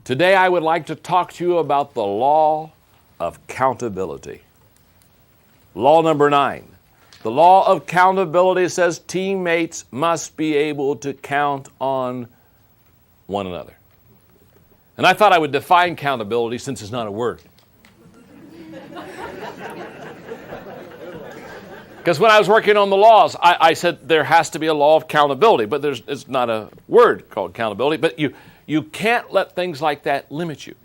Today I would like to talk to you about the law of accountability. Law number 9. The law of accountability says teammates must be able to count on one another. And I thought I would define accountability since it's not a word. Because when I was working on the laws, I said there has to be a law of accountability, but it's not a word called accountability. But you can't let things like that limit you.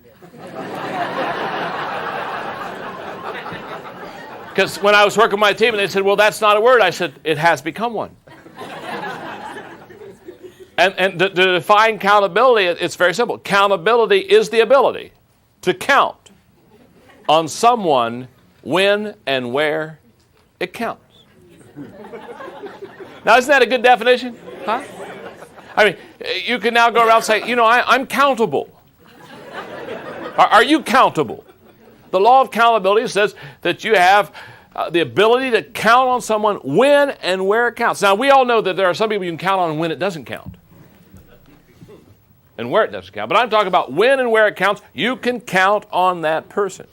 Because when I was working with my team and they said, well, that's not a word, I said, it has become one. And to define accountability, it's very simple. Accountability is the ability to count on someone when and where it counts. Now, isn't that a good definition? Huh? I mean, you can now go around and say, I'm countable. Are you countable? The law of accountability says that you have the ability to count on someone when and where it counts. Now, we all know that there are some people you can count on when it doesn't count. And where it doesn't count. But I'm talking about when and where it counts, you can count on that person.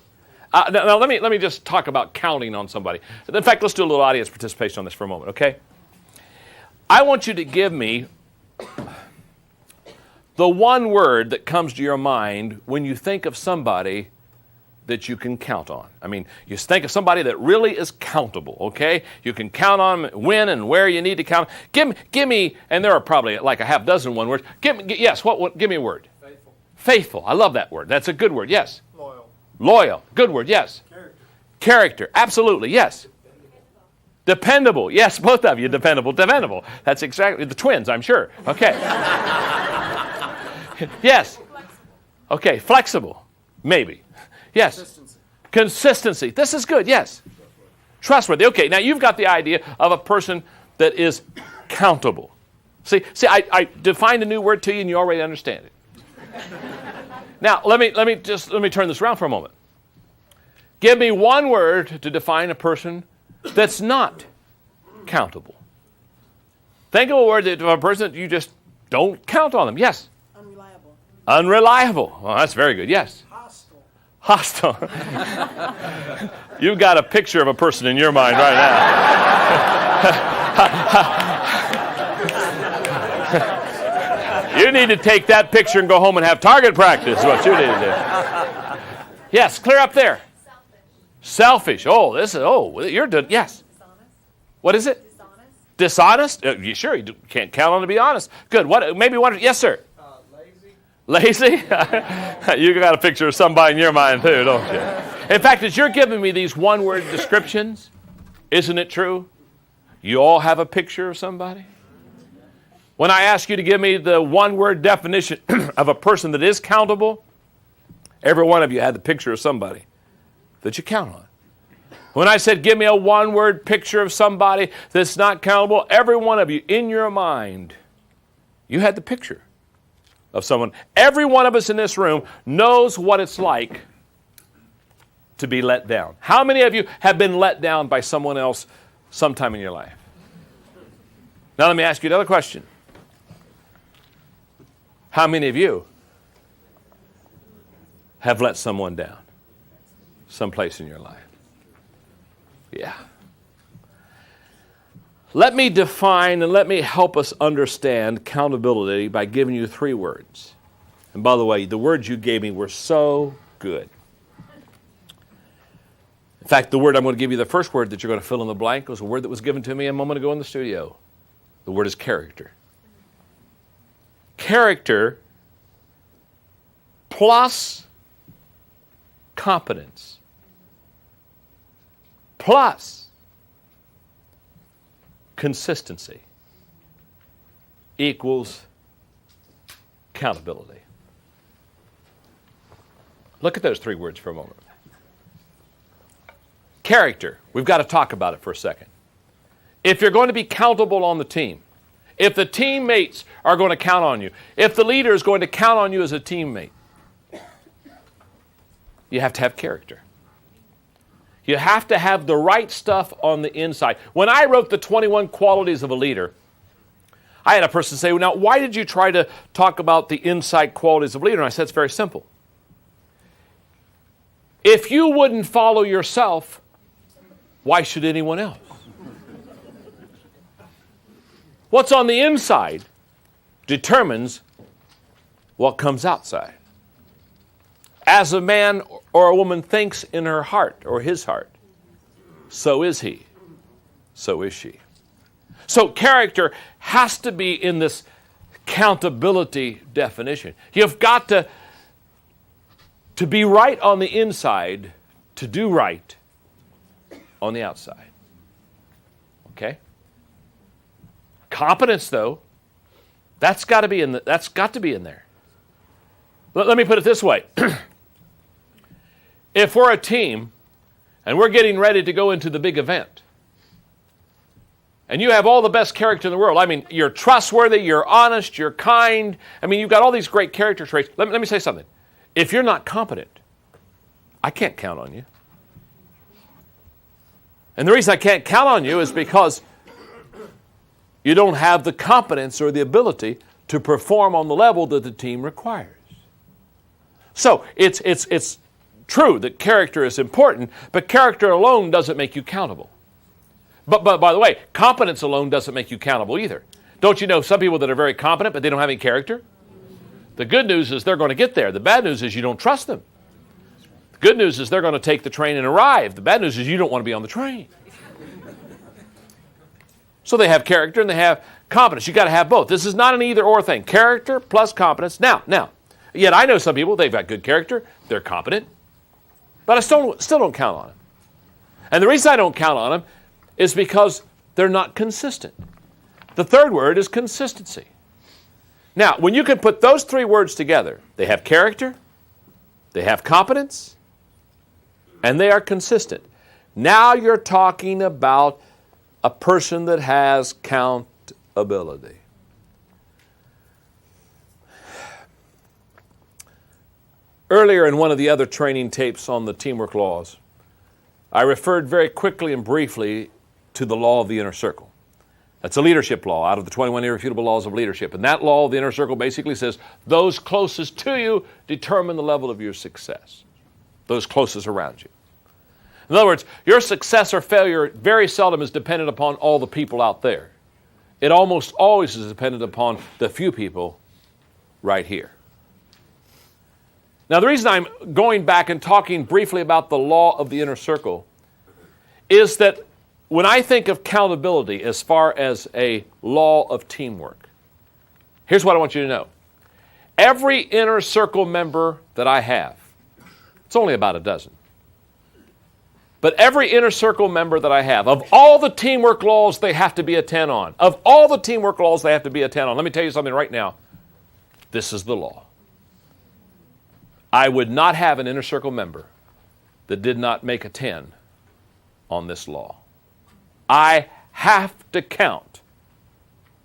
Now let me just talk about counting on somebody. In fact, let's do a little audience participation on this for a moment, okay? I want you to give me the one word that comes to your mind when you think of somebody that you can count on. I mean, you think of somebody that really is countable, okay? You can count on when and where you need to count. Give me, and there are probably like a half dozen one words. Give me a word. Faithful. Faithful. I love that word. That's a good word. Yes. Loyal. Loyal. Good word. Yes. Character. Absolutely. Yes. Dependable. Yes, both of you. Dependable. That's exactly the twins, I'm sure. Okay. Yes. Okay. Flexible. Maybe. Yes. Consistency. This is good. Yes. Trustworthy. Okay. Now you've got the idea of a person that is countable. See, I defined a new word to you, and you already understand it. Now let me turn this around for a moment. Give me one word to define a person that's not countable. Think of a word of a person that you just don't count on them. Yes. Unreliable. Unreliable. Well, that's very good. Yes. Hostile. You've got a picture of a person in your mind right now. You need to take that picture and go home and have target practice, is what you need to do. Yes, clear up there. Selfish. You're good. Yes. Dishonest. What is it? Dishonest. Dishonest? Sure, you can't count on to be honest. Good. What? Maybe one. Yes, sir. Lazy? You got a picture of somebody in your mind too, don't you? In fact, as you're giving me these one-word descriptions, isn't it true? You all have a picture of somebody? When I ask you to give me the one-word definition of a person that is countable, every one of you had the picture of somebody that you count on. When I said give me a one-word picture of somebody that's not countable, every one of you in your mind, you had the picture of someone. Every one of us in this room knows what it's like to be let down. How many of you have been let down by someone else sometime in your life? Now let me ask you another question. How many of you have let someone down someplace in your life? Yeah. Let me define and let me help us understand accountability by giving you 3 words. And by the way, the words you gave me were so good. In fact, the word I'm going to give you, the first word that you're going to fill in the blank, was a word that was given to me a moment ago in the studio. The word is character. Character plus competence plus consistency equals accountability. Look at those 3 words for a moment. Character. We've got to talk about it for a second. If you're going to be countable on the team, if the teammates are going to count on you, if the leader is going to count on you as a teammate, you have to have character. You have to have the right stuff on the inside. When I wrote the 21 qualities of a leader, I had a person say, well, now, why did you try to talk about the inside qualities of a leader? And I said, it's very simple. If you wouldn't follow yourself, why should anyone else? What's on the inside determines what comes outside. As a man or a woman thinks in her heart or his heart, so is he, so is she. So character has to be in this accountability definition. You've got to be right on the inside to do right on the outside. Okay? Competence, though, that's got to be in there. Let me put it this way. If we're a team and we're getting ready to go into the big event, and you have all the best character in the world, I mean, you're trustworthy, you're honest, you're kind, I mean, you've got all these great character traits. Let me say something. If you're not competent, I can't count on you. And the reason I can't count on you is because you don't have the competence or the ability to perform on the level that the team requires. So it's true that character is important, but character alone doesn't make you countable. But by the way, competence alone doesn't make you countable either. Don't you know some people that are very competent, but they don't have any character? The good news is they're going to get there. The bad news is you don't trust them. The good news is they're going to take the train and arrive. The bad news is you don't want to be on the train. So they have character and they have competence. You've got to have both. This is not an either-or thing. Character plus competence. Now, yet I know some people, they've got good character, they're competent, but I still don't count on them. And the reason I don't count on them is because they're not consistent. The third word is consistency. Now, when you can put those three words together, they have character, they have competence, and they are consistent. Now you're talking about a person that has accountability. Earlier in one of the other training tapes on the teamwork laws, I referred very quickly and briefly to the law of the inner circle. That's a leadership law out of the 21 irrefutable laws of leadership. And that law of the inner circle basically says those closest to you determine the level of your success. Those closest around you. In other words, your success or failure very seldom is dependent upon all the people out there. It almost always is dependent upon the few people right here. Now, the reason I'm going back and talking briefly about the law of the inner circle is that when I think of accountability as far as a law of teamwork, here's what I want you to know. Every inner circle member that I have, it's only about a dozen, but every inner circle member that I have, of all the teamwork laws they have to be a 10 on, of all the teamwork laws they have to be a 10 on, let me tell you something right now. This is the law. I would not have an inner circle member that did not make a 10 on this law. I have to count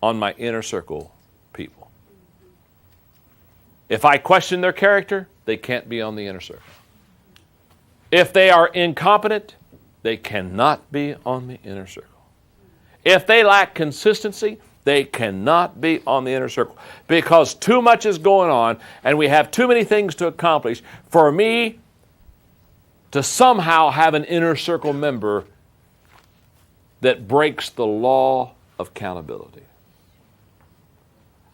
on my inner circle people. If I question their character, they can't be on the inner circle. If they are incompetent, they cannot be on the inner circle. If they lack consistency, they cannot be on the inner circle because too much is going on and we have too many things to accomplish for me to somehow have an inner circle member that breaks the law of accountability.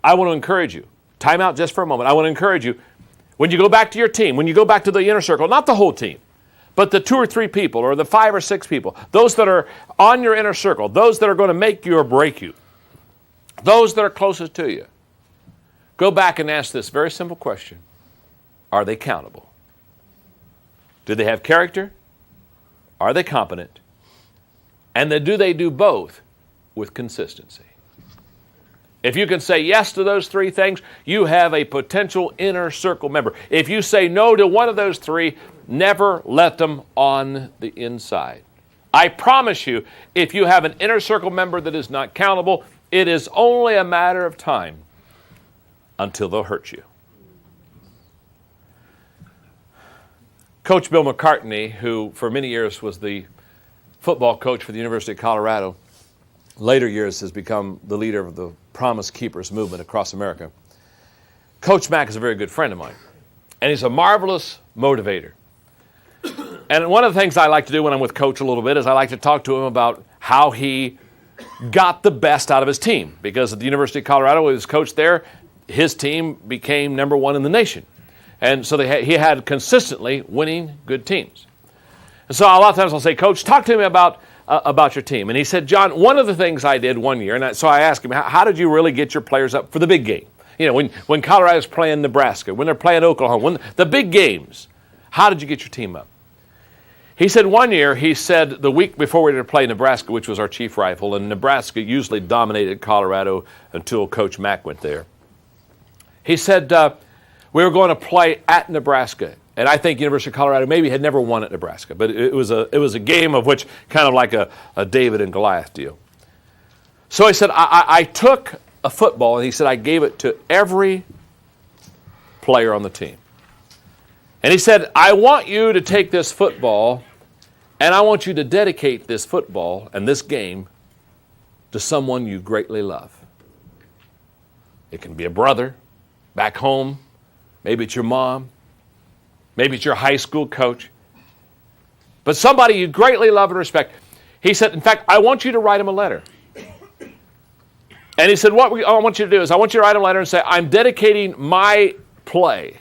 I want to encourage you. Time out just for a moment. I want to encourage you. When you go back to your team, when you go back to the inner circle, not the whole team, but the 2 or 3 people or the 5 or 6 people, those that are on your inner circle, those that are going to make you or break you, those that are closest to you, go back and ask this very simple question. Are they accountable? Do they have character? Are they competent? And then do they do both with consistency? If you can say yes to those 3 things, you have a potential inner circle member. If you say no to one of those 3, never let them on the inside. I promise you, if you have an inner circle member that is not countable, it is only a matter of time until they'll hurt you. Coach Bill McCartney, who for many years was the football coach for the University of Colorado, later years has become the leader of the Promise Keepers movement across America. Coach Mack is a very good friend of mine, and he's a marvelous motivator. And one of the things I like to do when I'm with Coach a little bit is I like to talk to him about how he got the best out of his team. Because at the University of Colorado, when he was coach there, his team became number one in the nation. And so he had consistently winning good teams. And so a lot of times I'll say, Coach, talk to me about your team. And he said, John, one of the things I did one year, and so I asked him, how did you really get your players up for the big game? You know, when Colorado's playing Nebraska, when they're playing Oklahoma, the big games, how did you get your team up? He said one year, he said the week before we were to play Nebraska, which was our chief rival, and Nebraska usually dominated Colorado until Coach Mack went there. He said we were going to play at Nebraska, and I think University of Colorado maybe had never won at Nebraska, but it was a game of which kind of like a David and Goliath deal. So he said I took a football, and he said I gave it to every player on the team. And he said, I want you to take this football and I want you to dedicate this football and this game to someone you greatly love. It can be a brother back home. Maybe it's your mom. Maybe it's your high school coach. But somebody you greatly love and respect. He said, in fact, I want you to write him a letter. And he said, what I want you to do is I want you to write him a letter and say, I'm dedicating my play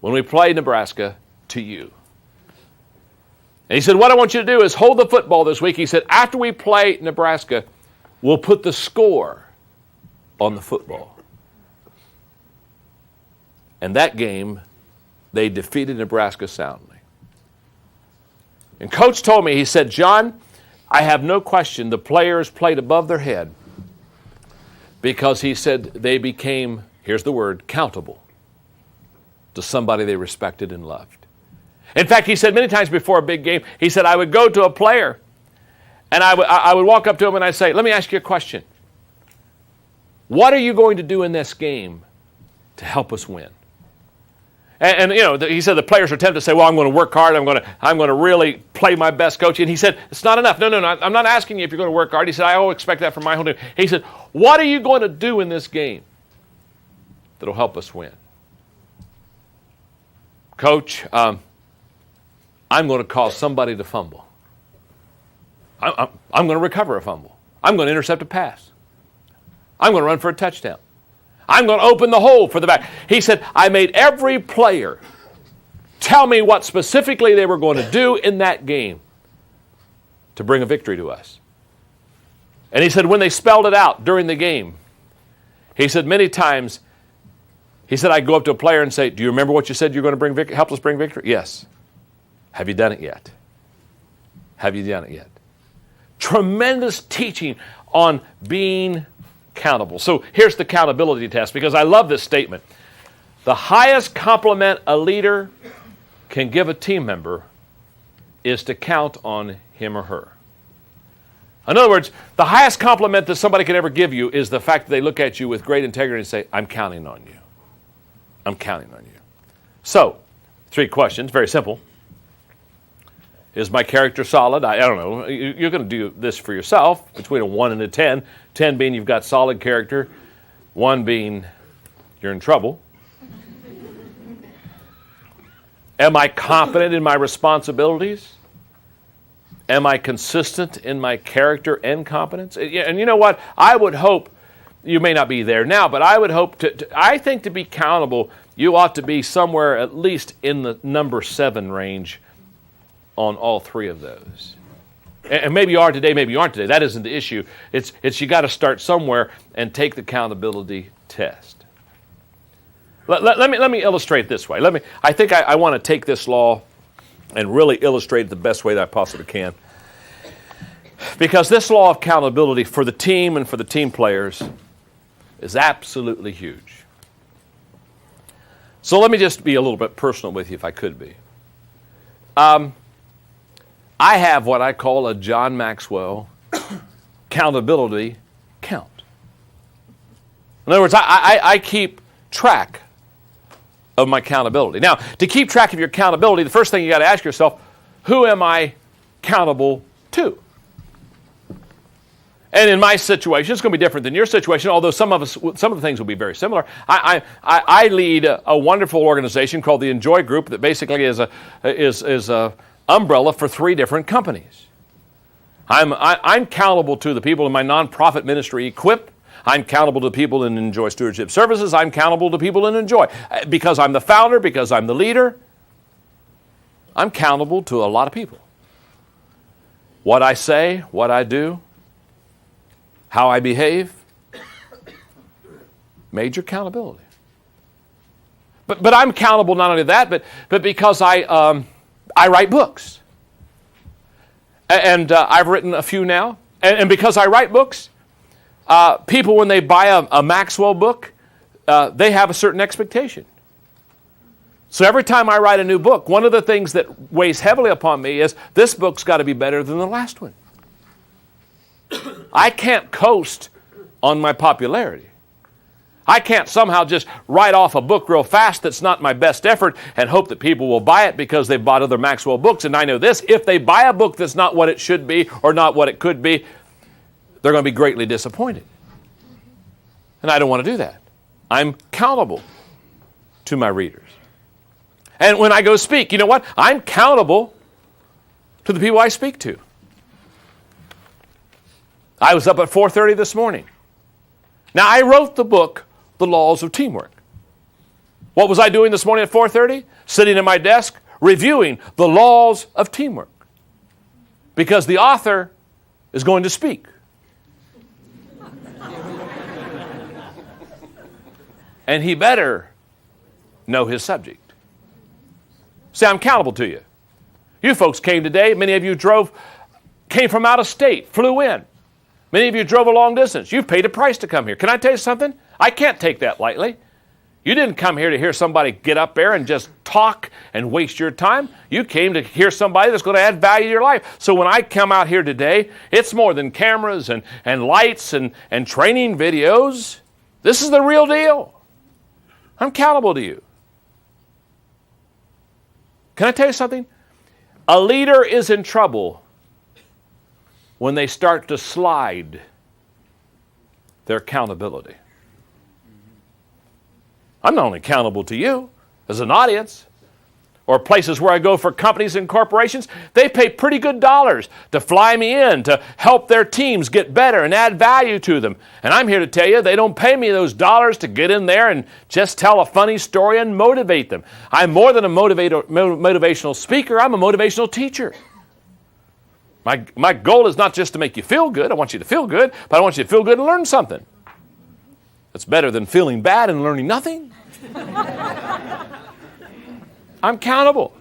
when we play Nebraska to you. And he said, what I want you to do is hold the football this week. He said, after we play Nebraska, we'll put the score on the football. And that game, they defeated Nebraska soundly. And Coach told me, he said, John, I have no question the players played above their head because he said they became, here's the word, countable to somebody they respected and loved. In fact, he said many times before a big game, he said, I would go to a player and I would walk up to him and I'd say, let me ask you a question. What are you going to do in this game to help us win? And you know, he said the players are tempted to say, well, I'm going to work hard. I'm going to really play my best, coach. And he said, it's not enough. No, I'm not asking you if you're going to work hard. He said, I always expect that from my whole team. He said, what are you going to do in this game that'll help us win? Coach, I'm going to cause somebody to fumble. I'm going to recover a fumble. I'm going to intercept a pass. I'm going to run for a touchdown. I'm going to open the hole for the back. He said, I made every player tell me what specifically they were going to do in that game to bring a victory to us. And he said, when they spelled it out during the game, he said many times, he said, I'd go up to a player and say, do you remember what you said you're going to bring victory, help us bring victory? Yes. Have you done it yet? Have you done it yet? Tremendous teaching on being accountable. So here's the accountability test, because I love this statement. The highest compliment a leader can give a team member is to count on him or her. In other words, the highest compliment that somebody can ever give you is the fact that they look at you with great integrity and say, I'm counting on you. I'm counting on you. So, 3 questions, very simple. Is my character solid? I don't know. You're going to do this for yourself, between a 1 and a 10. 10 being you've got solid character. 1 being you're in trouble. Am I confident in my responsibilities? Am I consistent in my character and competence? And you know what? I would hope, you may not be there now, but I would hope I think to be accountable, you ought to be somewhere at least in the number 7 range on all 3 of those. And maybe you are today, maybe you aren't today. That isn't the issue. It's you got to start somewhere and take the accountability test. Let me illustrate this way. I think I want to take this law and really illustrate it the best way that I possibly can. Because this law of accountability for the team and for the team players is absolutely huge. So let me just be a little bit personal with you, if I could be. I have what I call a John Maxwell accountability count. In other words, I keep track of my accountability. Now, to keep track of your accountability, the first thing you got to ask yourself, who am I accountable to? And in my situation, it's going to be different than your situation, although some of the things will be very similar. I lead a wonderful organization called the Enjoy Group that basically is a umbrella for 3 different companies. I'm accountable to the people in my nonprofit ministry, Equip. I'm accountable to people in Enjoy Stewardship Services. I'm accountable to people in Enjoy. Because I'm the founder, because I'm the leader, I'm accountable to a lot of people. What I say, what I do, how I behave, major accountability. But I'm accountable not only that, but because I write books. And I've written a few now. And because I write books, people, when they buy a Maxwell book, they have a certain expectation. So every time I write a new book, one of the things that weighs heavily upon me is this book's got to be better than the last one. I can't coast on my popularity. I can't somehow just write off a book real fast that's not my best effort and hope that people will buy it because they've bought other Maxwell books. And I know this, if they buy a book that's not what it should be or not what it could be, they're going to be greatly disappointed. And I don't want to do that. I'm accountable to my readers. And when I go speak, you know what? I'm accountable to the people I speak to. I was up at 4:30 this morning. Now, I wrote the book, The Laws of Teamwork. What was I doing this morning at 4:30? Sitting at my desk, reviewing the laws of teamwork. Because the author is going to speak. And he better know his subject. See, I'm accountable to you. You folks came today. Many of you came from out of state, flew in. Many of you drove a long distance. You've paid a price to come here. Can I tell you something? I can't take that lightly. You didn't come here to hear somebody get up there and just talk and waste your time. You came to hear somebody that's going to add value to your life. So when I come out here today, it's more than cameras and lights and training videos. This is the real deal. I'm accountable to you. Can I tell you something? A leader is in trouble when they start to slide their accountability. I'm not only accountable to you as an audience or places where I go for companies and corporations. They pay pretty good dollars to fly me in to help their teams get better and add value to them. And I'm here to tell you they don't pay me those dollars to get in there and just tell a funny story and motivate them. I'm more than a motivational speaker. I'm a motivational teacher. My goal is not just to make you feel good. I want you to feel good, but I want you to feel good and learn something. That's better than feeling bad and learning nothing. I'm accountable.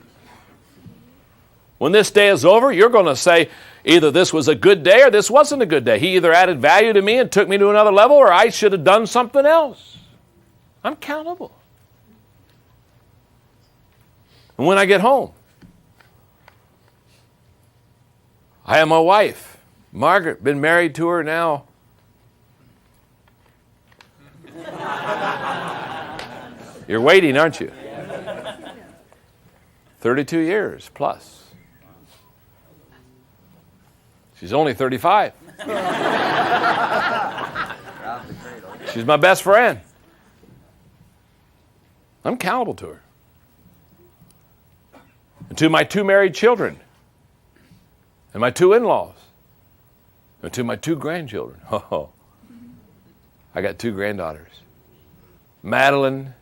When this day is over, you're going to say either this was a good day or this wasn't a good day. He either added value to me and took me to another level, or I should have done something else. I'm accountable. And when I get home, I have my wife, Margaret, been married to her now. You're waiting, aren't you? 32 years plus. She's only 35. She's my best friend. I'm accountable to her. And to my 2 married children. And my 2 in-laws. And to my 2 grandchildren. Oh, I got 2 granddaughters. Madeline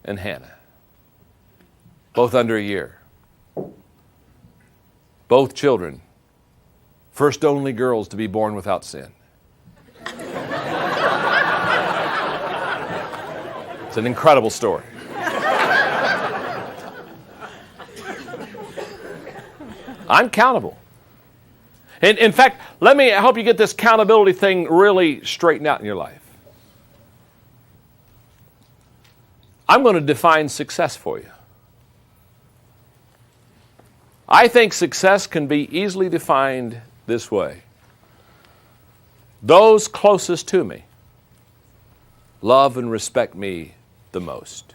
and Hannah. Both under a year. Both children. First only girls to be born without sin. It's an incredible story. I'm accountable. And in fact, let me help you get this accountability thing really straightened out in your life. I'm going to define success for you. I think success can be easily defined this way. Those closest to me love and respect me the most.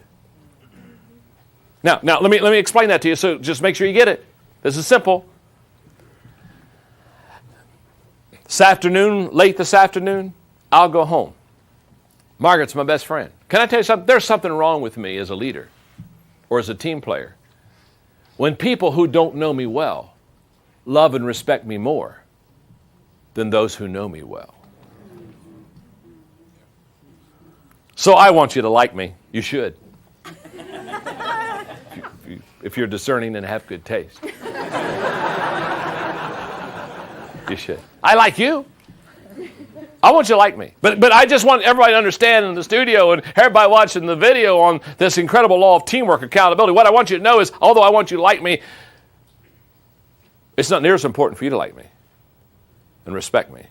Now let me explain that to you, so just make sure you get it. This is simple. late this afternoon, I'll go home. Margaret's my best friend. Can I tell you something? There's something wrong with me as a leader or as a team player. When people who don't know me well love and respect me more than those who know me well. So I want you to like me. You should. If you're discerning and have good taste. You should. I like you. I want you to like me. But I just want everybody to understand in the studio and everybody watching the video on this incredible law of teamwork, accountability. What I want you to know is, although I want you to like me, it's not near as important for you to like me and respect me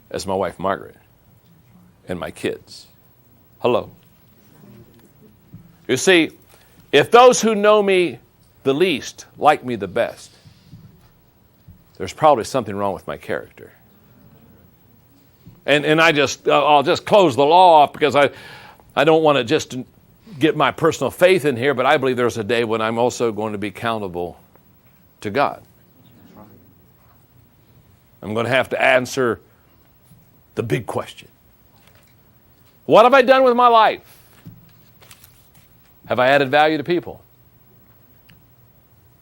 as my wife, Margaret, and my kids. Hello. You see, if those who know me the least like me the best, there's probably something wrong with my character. And I'll just close the law off because I don't want to just get my personal faith in here, but I believe there's a day when I'm also going to be accountable to God. I'm going to have to answer the big question. What have I done with my life? Have I added value to people?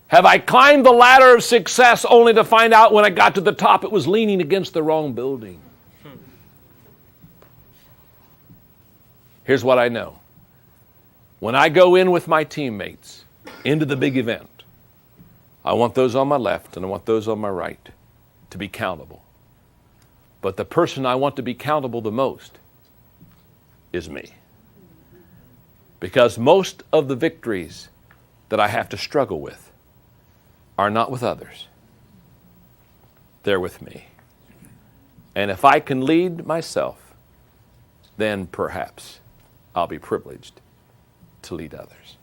Have I climbed the ladder of success only to find out when I got to the top it was leaning against the wrong building? Here's what I know. When I go in with my teammates into the big event, I want those on my left and I want those on my right to be countable. But the person I want to be countable the most is me. Because most of the victories that I have to struggle with are not with others. They're with me. And if I can lead myself, then perhaps I'll be privileged to lead others.